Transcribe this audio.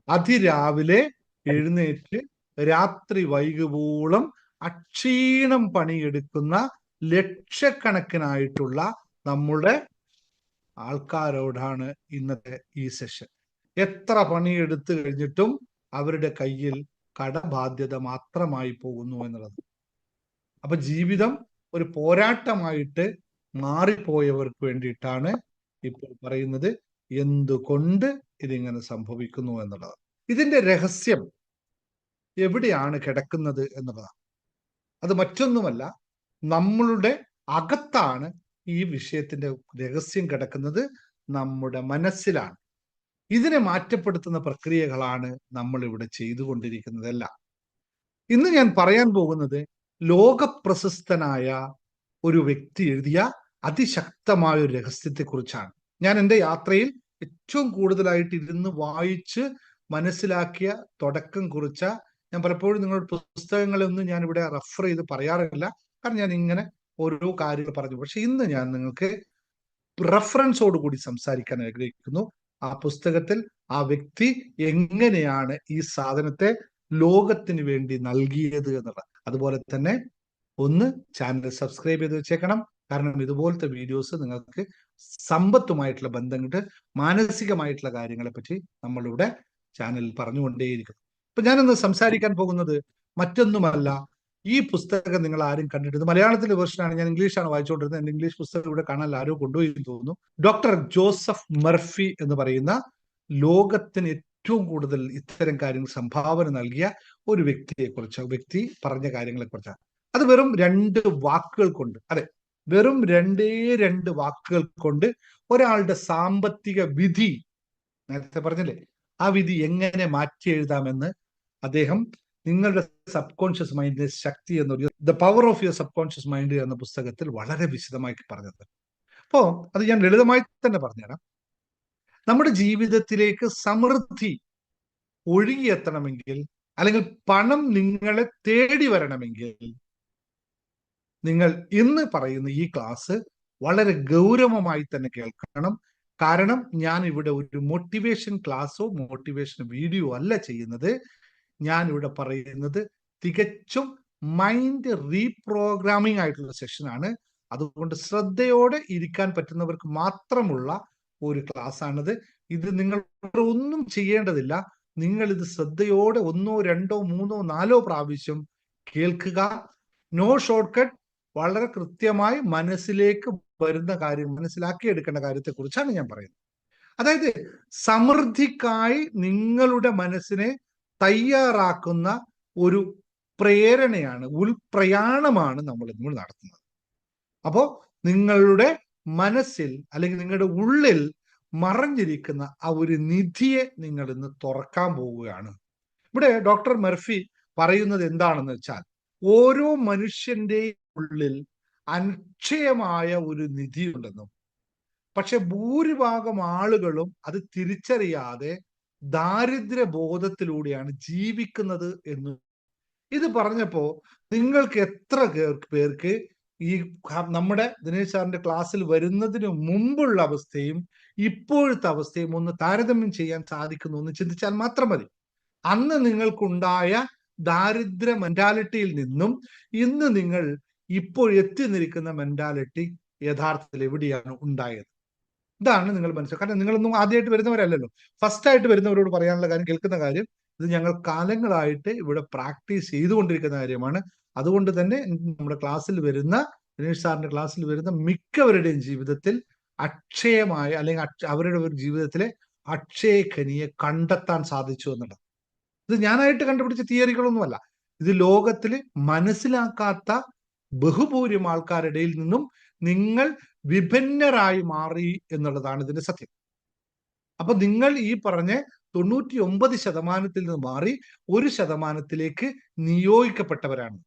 അതിരാവിലെ എഴുന്നേറ്റ് രാത്രി വൈകുവോളം അക്ഷീണം പണിയെടുക്കുന്ന ലക്ഷക്കണക്കിനായിട്ടുള്ള നമ്മുടെ ആൾക്കാരോടാണ് ഇന്നത്തെ ഈ സെഷൻ. എത്ര പണിയെടുത്തു കഴിഞ്ഞിട്ടും അവരുടെ കയ്യിൽ കടബാധ്യത മാത്രമായി പോകുന്നു എന്നുള്ളത്. അപ്പൊ ജീവിതം ഒരു പോരാട്ടമായിട്ട് മാറിപ്പോയവർക്ക് വേണ്ടിയിട്ടാണ് ഇപ്പോൾ പറയുന്നത് എന്തുകൊണ്ട് ഇതിങ്ങനെ സംഭവിക്കുന്നു എന്നുള്ളത്. ഇതിന്റെ രഹസ്യം എവിടെയാണ് കിടക്കുന്നത് എന്നുള്ളതാണ്. അത് മറ്റൊന്നുമല്ല, നമ്മളുടെ അകത്താണ് ഈ വിഷയത്തിന്റെ രഹസ്യം കിടക്കുന്നത്, നമ്മുടെ മനസ്സിലാണ്. ഇതിനെ മാറ്റപ്പെടുത്തുന്ന പ്രക്രിയകളാണ് നമ്മൾ ഇവിടെ ചെയ്തുകൊണ്ടിരിക്കുന്നതെല്ലാം. ഇന്ന് ഞാൻ പറയാൻ പോകുന്നത് ലോകപ്രശസ്തനായ ഒരു വ്യക്തി എഴുതിയ അതിശക്തമായ ഒരു രഹസ്യത്തെക്കുറിച്ചാണ്. ഞാൻ എൻ്റെ യാത്രയിൽ ഏറ്റവും കൂടുതലായിട്ട് ഇരുന്ന് വായിച്ച് മനസ്സിലാക്കിയ, തുടക്കം കുറിച്ച, ഞാൻ പലപ്പോഴും നിങ്ങളുടെ പുസ്തകങ്ങളൊന്നും ഞാൻ ഇവിടെ റെഫർ ചെയ്ത് പറയാറില്ല, കാരണം ഞാൻ ഇങ്ങനെ ഓരോ കാര്യങ്ങൾ പറഞ്ഞു. പക്ഷെ ഇന്ന് ഞാൻ നിങ്ങൾക്ക് റെഫറൻസോട് കൂടി സംസാരിക്കാൻ ആഗ്രഹിക്കുന്നു. ആ പുസ്തകത്തിൽ ആ വ്യക്തി എങ്ങനെയാണ് ഈ സാധനത്തെ ലോകത്തിന് വേണ്ടി നൽകിയത് എന്നുള്ളത്. അതുപോലെ തന്നെ ഒന്ന് ചാനൽ സബ്സ്ക്രൈബ് ചെയ്ത് വെച്ചേക്കണം, കാരണം ഇതുപോലത്തെ വീഡിയോസ് നിങ്ങൾക്ക് സമ്പത്തുമായിട്ടുള്ള ബന്ധപ്പെട്ട് മാനസികമായിട്ടുള്ള കാര്യങ്ങളെ പറ്റി നമ്മളിവിടെ ചാനലിൽ പറഞ്ഞുകൊണ്ടേയിരിക്കും. അപ്പൊ ഞാനിന്ന് സംസാരിക്കാൻ പോകുന്നത് മറ്റൊന്നുമല്ല, ഈ പുസ്തകം നിങ്ങൾ ആരും കണ്ടിട്ട്, മലയാളത്തിലെ വെർഷനാണ്, ഞാൻ ഇംഗ്ലീഷാണ് വായിച്ചുകൊണ്ടിരുന്നത്. എൻ്റെ ഇംഗ്ലീഷ് പുസ്തകം ഇവിടെ കാണാൻ ആരോ കൊണ്ടുപോയി തോന്നുന്നു. ഡോക്ടർ ജോസഫ് മർഫി എന്ന് പറയുന്ന ലോകത്തിന് ഏറ്റവും കൂടുതൽ ഇത്തരം കാര്യങ്ങൾ സംഭാവന നൽകിയ ഒരു വ്യക്തി പറഞ്ഞ കാര്യങ്ങളെ കുറിച്ചാണ്. അത് വെറും 2 വാക്കുകൾ കൊണ്ട്, അതെ, വെറും 2 വാക്കുകൾ കൊണ്ട് ഒരാളുടെ സാമ്പത്തിക വിധി, നേരത്തെ പറഞ്ഞില്ലേ, ആ വിധി എങ്ങനെ മാറ്റി എഴുതാമെന്ന് അദ്ദേഹം നിങ്ങളുടെ സബ് കോൺഷ്യസ് മൈൻഡിന്റെ ശക്തി എന്നൊരു the power of your sub conscious mind എന്ന പുസ്തകത്തിൽ വളരെ വിശദമായി പറഞ്ഞത്. അപ്പോ അത് ഞാൻ ലളിതമായി തന്നെ പറഞ്ഞുതരാം. നമ്മുടെ ജീവിതത്തിലേക്ക് സമൃദ്ധി ഒഴുകിയെത്തണമെങ്കിൽ, അല്ലെങ്കിൽ പണം നിങ്ങളെ തേടി വരണമെങ്കിൽ, നിങ്ങൾ ഇന്ന് പറയുന്ന ഈ ക്ലാസ് വളരെ ഗൗരവമായി തന്നെ കേൾക്കണം. കാരണം ഞാൻ ഇവിടെ ഒരു മോട്ടിവേഷൻ ക്ലാസ്സോ മോട്ടിവേഷൻ വീഡിയോ അല്ല ചെയ്യുന്നത്. ഞാൻ ഇവിടെ പറയുന്നത് തികച്ചും മൈൻഡ് റീപ്രോഗ്രാമിംഗ് ആയിട്ടുള്ള സെഷനാണ്. അതുകൊണ്ട് ശ്രദ്ധയോടെ ഇരിക്കാൻ പറ്റുന്നവർക്ക് മാത്രമുള്ള ഒരു ക്ലാസ് ആണിത്. ഇത് നിങ്ങൾ ഒന്നും ചെയ്യേണ്ടതില്ല. നിങ്ങൾ ഇത് ശ്രദ്ധയോടെ 1, 2, 3, 4 പ്രാവശ്യം കേൾക്കുക. No shortcut. വളരെ കൃത്യമായി മനസ്സിലേക്ക് വരുന്ന കാര്യം, മനസ്സിലാക്കിയെടുക്കേണ്ട കാര്യത്തെ കുറിച്ചാണ് ഞാൻ പറയുന്നത്. അതായത് സമൃദ്ധിക്കായി നിങ്ങളുടെ മനസ്സിനെ തയ്യാറാക്കുന്ന ഒരു പ്രേരണയാണ്, ഉൾപ്രയാണമാണ് നമ്മൾ നടത്തുന്നത്. അപ്പോ നിങ്ങളുടെ മനസ്സിൽ, അല്ലെങ്കിൽ നിങ്ങളുടെ ഉള്ളിൽ മറഞ്ഞിരിക്കുന്ന ആ ഒരു നിധിയെ നിങ്ങൾ ഇന്ന് തുറക്കാൻ പോവുകയാണ്. ഇവിടെ ഡോക്ടർ മർഫി പറയുന്നത് എന്താണെന്ന് വെച്ചാൽ, ഓരോ മനുഷ്യന്റെയും ഉള്ളിൽ അക്ഷയമായ ഒരു നിധി ഉണ്ടെന്നും, പക്ഷെ ഭൂരിഭാഗം ആളുകളും അത് തിരിച്ചറിയാതെ ദാരിദ്ര്യ ബോധത്തിലൂടെയാണ് ജീവിക്കുന്നത് എന്ന്. ഇത് പറഞ്ഞപ്പോ നിങ്ങൾക്ക് എത്ര പേർക്ക് ഈ നമ്മുടെ ദിനേശ് സാറിന്റെ ക്ലാസ്സിൽ വരുന്നതിന് മുമ്പുള്ള അവസ്ഥയും ഇപ്പോഴത്തെ അവസ്ഥയും ഒന്ന് താരതമ്യം ചെയ്യാൻ സാധിക്കുന്നു എന്ന് ചിന്തിച്ചാൽ മാത്രം മതി. അന്ന് നിങ്ങൾക്കുണ്ടായ ദാരിദ്ര്യ മെന്റാലിറ്റിയിൽ നിന്നും ഇന്ന് നിങ്ങൾ ഇപ്പോൾ എത്തി നിൽക്കുന്ന മെന്റാലിറ്റി യഥാർത്ഥത്തിൽ എവിടെയാണ് ഉണ്ടായത്? ഇതാണ് നിങ്ങൾ മനസ്സിലാക്കുക. കാരണം നിങ്ങളൊന്നും ആദ്യമായിട്ട് വരുന്നവരല്ലല്ലോ. ഫസ്റ്റ് ആയിട്ട് വരുന്നവരോട് പറയാനുള്ള കാര്യം, കേൾക്കുന്ന കാര്യം, ഇത് ഞങ്ങൾ കാലങ്ങളായിട്ട് ഇവിടെ പ്രാക്ടീസ് ചെയ്തുകൊണ്ടിരിക്കുന്ന കാര്യമാണ്. അതുകൊണ്ട് തന്നെ നമ്മുടെ ക്ലാസ്സിൽ വരുന്ന, ദിനേശ് സാറിന്റെ ക്ലാസ്സിൽ വരുന്ന മിക്കവരുടെയും ജീവിതത്തിൽ അക്ഷയമായ, അല്ലെങ്കിൽ അവരുടെ ഒരു ജീവിതത്തിലെ അക്ഷയഖനിയെ കണ്ടെത്താൻ സാധിച്ചു എന്നുള്ളത്. ഇത് ഞാനായിട്ട് കണ്ടുപിടിച്ച തിയറികളൊന്നുമല്ല. ഇത് ലോകത്തിൽ മനസ്സിലാക്കാത്ത ബഹുഭൂരിം ആൾക്കാരുടെ ഇടയിൽ നിന്നും നിങ്ങൾ വിഭിന്നരായി മാറി എന്നുള്ളതാണ് ഇതിന്റെ സത്യം. അപ്പൊ നിങ്ങൾ ഈ പറഞ്ഞ 99% നിന്ന് മാറി 1% നിയോഗിക്കപ്പെട്ടവരാണ്.